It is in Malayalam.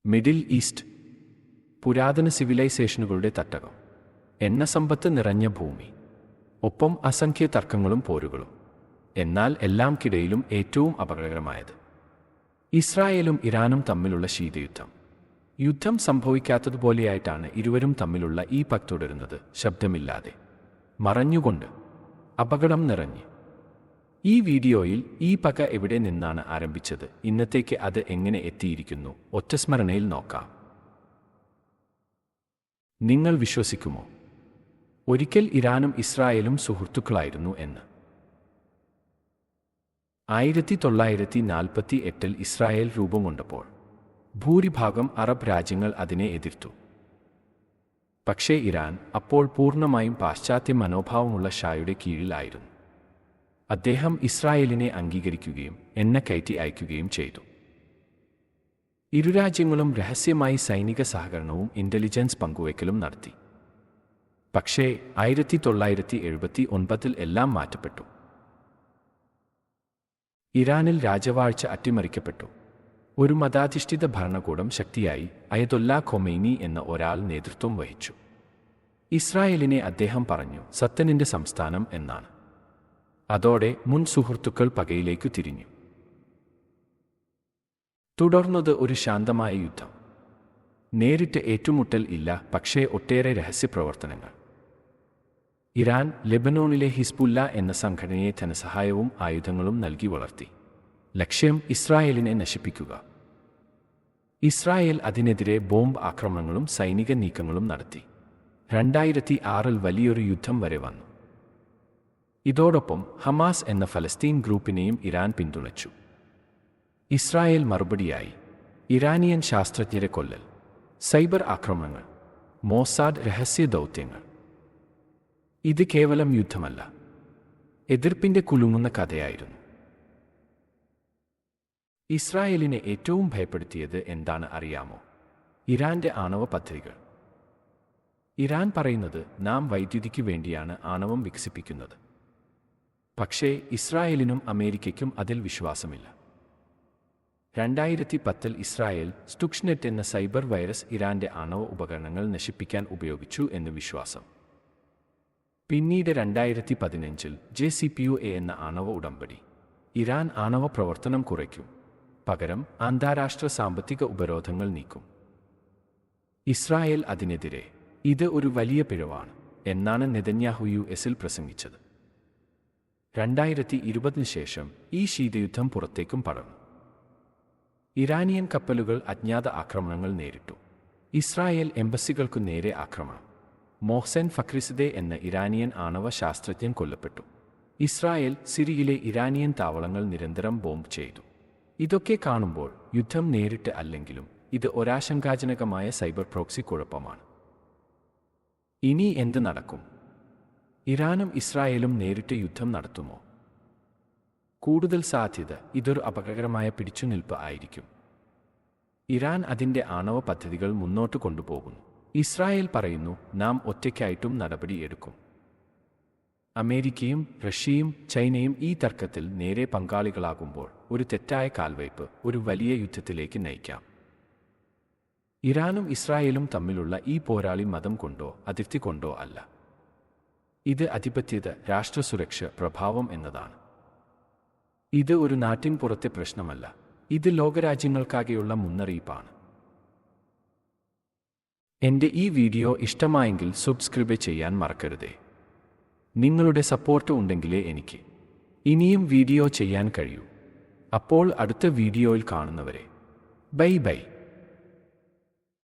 മിഡിൽ ഈസ്റ്റ് പുരാതന സിവിലൈസേഷനുകളുടെ തട്ടകം, എണ്ണസമ്പത്ത് നിറഞ്ഞ ഭൂമി, ഒപ്പം അസംഖ്യ തർക്കങ്ങളും പോരുകളും. എന്നാൽ എല്ലാംക്കിടയിലും ഏറ്റവും അപകടകരമായത് ഇസ്രായേലും ഇറാനും തമ്മിലുള്ള ശീതയുദ്ധം. യുദ്ധം സംഭവിക്കാത്തതുപോലെയായിട്ടാണ് ഇരുവരും തമ്മിലുള്ള ഈ പക് തുടരുന്നത്, ശബ്ദമില്ലാതെ, മറഞ്ഞുകൊണ്ട്, അപകടം നിറഞ്ഞ്. ഈ വീഡിയോയിൽ ഈ പക എവിടെ നിന്നാണ് ആരംഭിച്ചത്, ഇന്നത്തേക്ക് അത് എങ്ങനെ എത്തിയിരിക്കുന്നു, ഒറ്റസ്മരണയിൽ നോക്കാം. നിങ്ങൾ വിശ്വസിക്കുമോ ഒരിക്കൽ ഇറാനും ഇസ്രായേലും സുഹൃത്തുക്കളായിരുന്നു എന്ന്? 1948-ൽ ഇസ്രായേൽ രൂപം കൊണ്ടപ്പോൾ ഭൂരിഭാഗം അറബ് രാജ്യങ്ങൾ അതിനെ എതിർത്തു. പക്ഷേ ഇറാൻ അപ്പോൾ പൂർണ്ണമായും പാശ്ചാത്യ മനോഭാവമുള്ള ഷായുടെ കീഴിലായിരുന്നു. അദ്ദേഹം ഇസ്രായേലിനെ അംഗീകരിക്കുകയും എണ്ണ കയറ്റി അയക്കുകയും ചെയ്തു. ഇരുരാജ്യങ്ങളും രഹസ്യമായി സൈനിക സഹകരണവും ഇന്റലിജൻസ് പങ്കുവയ്ക്കലും നടത്തി. പക്ഷേ 1979-ൽ എല്ലാം മാറ്റപ്പെട്ടു. ഇറാനിൽ രാജവാഴ്ച അട്ടിമറിക്കപ്പെട്ടു. ഒരു മതാധിഷ്ഠിത ഭരണകൂടം ശക്തിയായി അയതൊല്ല ഖൊമൈനി എന്ന ഒരാൾ നേതൃത്വം വഹിച്ചു. ഇസ്രായേലിനെ അദ്ദേഹം പറഞ്ഞു സത്തനിന്റെ സംസ്ഥാനം എന്നാണ്. അതോടെ മുൻ സുഹൃത്തുക്കൾ പകയിലേക്കു തിരിഞ്ഞു. തുടർന്നത് ഒരു ശാന്തമായ യുദ്ധം. നേരിട്ട് ഏറ്റുമുട്ടൽ ഇല്ല, പക്ഷേ ഒട്ടേറെ രഹസ്യപ്രവർത്തനങ്ങൾ. ഇറാൻ ലെബനോണിലെ ഹിസ്ബുല്ല എന്ന സംഘടനയെ ധനസഹായവും ആയുധങ്ങളും നൽകി വളർത്തി. ലക്ഷ്യം ഇസ്രായേലിനെ നശിപ്പിക്കുക. ഇസ്രായേൽ അതിനെതിരെ ബോംബ് ആക്രമണങ്ങളും സൈനിക നീക്കങ്ങളും നടത്തി. 2006-ൽ വലിയൊരു യുദ്ധം വരെ വന്നു. ഇതോടൊപ്പം ഹമാസ് എന്ന ഫലസ്തീൻ ഗ്രൂപ്പിനെയും ഇറാൻ പിന്തുണച്ചു. ഇസ്രായേൽ മറുപടിയായി ഇറാനിയൻ ശാസ്ത്രജ്ഞരെ കൊല്ലൽ, സൈബർ ആക്രമണങ്ങൾ, മോസാദ് രഹസ്യ ദൗത്യങ്ങൾ. ഇത് കേവലം യുദ്ധമല്ല, എതിർപ്പിന്റെ കുലുങ്ങുന്ന കഥയായിരുന്നു. ഇസ്രായേലിനെ ഏറ്റവും ഭയപ്പെടുത്തിയത് എന്താണ് അറിയാമോ? ഇറാന്റെ ആണവ പദ്ധതികൾ. ഇറാൻ പറയുന്നത് നാം വൈദ്യുതിക്ക് വേണ്ടിയാണ് ആണവം വികസിപ്പിക്കുന്നത്. പക്ഷേ ഇസ്രായേലിനും അമേരിക്കയ്ക്കും അതിൽ വിശ്വാസമില്ല. 2010-ൽ ഇസ്രായേൽ സ്റ്റുക്സ്നെറ്റ് എന്ന സൈബർ വൈറസ് ഇറാന്റെ ആണവ ഉപകരണങ്ങൾ നശിപ്പിക്കാൻ ഉപയോഗിച്ചു എന്ന് വിശ്വാസം. പിന്നീട് 2015-ൽ JCPOA എന്ന ആണവ ഉടമ്പടി. ഇറാൻ ആണവ പ്രവർത്തനം കുറയ്ക്കും, പകരം അന്താരാഷ്ട്ര സാമ്പത്തിക ഉപരോധങ്ങൾ നീക്കും. ഇസ്രായേൽ അതിനെതിരെ ഇത് ഒരു വലിയ പിഴവാണ് എന്നാണ് നെതന്യാഹു US-ൽ പ്രസംഗിച്ചത്. 2020-ന് ശേഷം ഈ ശീതയുദ്ധം പുറത്തേക്കും പടർന്നു. ഇറാനിയൻ കപ്പലുകൾ അജ്ഞാത ആക്രമണങ്ങൾ നേരിട്ടു. ഇസ്രായേൽ എംബസികൾക്കു നേരെ ആക്രമണം. മോഹ്സെൻ ഫക്രിസദെ എന്ന ഇറാനിയൻ ആണവ ശാസ്ത്രജ്ഞൻ കൊല്ലപ്പെട്ടു. ഇസ്രായേൽ സിറിയയിലെ ഇറാനിയൻ താവളങ്ങൾ നിരന്തരം ബോംബ് ചെയ്തു. ഇതൊക്കെ കാണുമ്പോൾ യുദ്ധം നേരിട്ട് അല്ലെങ്കിലും ഇത് ഒരാശങ്കാജനകമായ സൈബർ പ്രോക്സി കുഴപ്പമാണ്. ഇനി എന്ത് നടക്കും? ഇറാനും ഇസ്രായേലും നേരിട്ട് യുദ്ധം നടത്തുമോ? കൂടുതൽ സാധ്യത ഇതൊരു അപകടകരമായ പിടിച്ചുനിൽപ്പ് ആയിരിക്കും. ഇറാൻ അതിൻ്റെ ആണവ പദ്ധതികൾ മുന്നോട്ട് കൊണ്ടുപോകുന്നു. ഇസ്രായേൽ പറയുന്നു നാം ഒറ്റയ്ക്കായിട്ടും നടപടിയെടുക്കും. അമേരിക്കയും റഷ്യയും ചൈനയും ഈ തർക്കത്തിൽ നേരെ പങ്കാളികളാകുമ്പോൾ ഒരു തെറ്റായ കാൽവയ്പ് ഒരു വലിയ യുദ്ധത്തിലേക്ക് നയിക്കാം. ഇറാനും ഇസ്രായേലും തമ്മിലുള്ള ഈ പോരാളി മതം കൊണ്ടോ അതിർത്തി കൊണ്ടോ അല്ല. ഇത് അധിപത്യത, രാഷ്ട്രസുരക്ഷ, പ്രഭാവം എന്നതാണ്. ഇത് ഒരു നാട്ടിൻ പുറത്തെ പ്രശ്നമല്ല, ഇത് ലോകരാജ്യങ്ങൾക്കാകെയുള്ള മുന്നറിയിപ്പാണ്. എൻ്റെ ഈ വീഡിയോ ഇഷ്ടമായെങ്കിൽ സബ്സ്ക്രൈബ് ചെയ്യാൻ മറക്കരുതേ. നിങ്ങളുടെ സപ്പോർട്ട് ഉണ്ടെങ്കിലേ എനിക്ക് ഇനിയും വീഡിയോ ചെയ്യാൻ കഴിയൂ. അപ്പോൾ അടുത്ത വീഡിയോയിൽ കാണുന്നവരെ ബൈ ബൈ.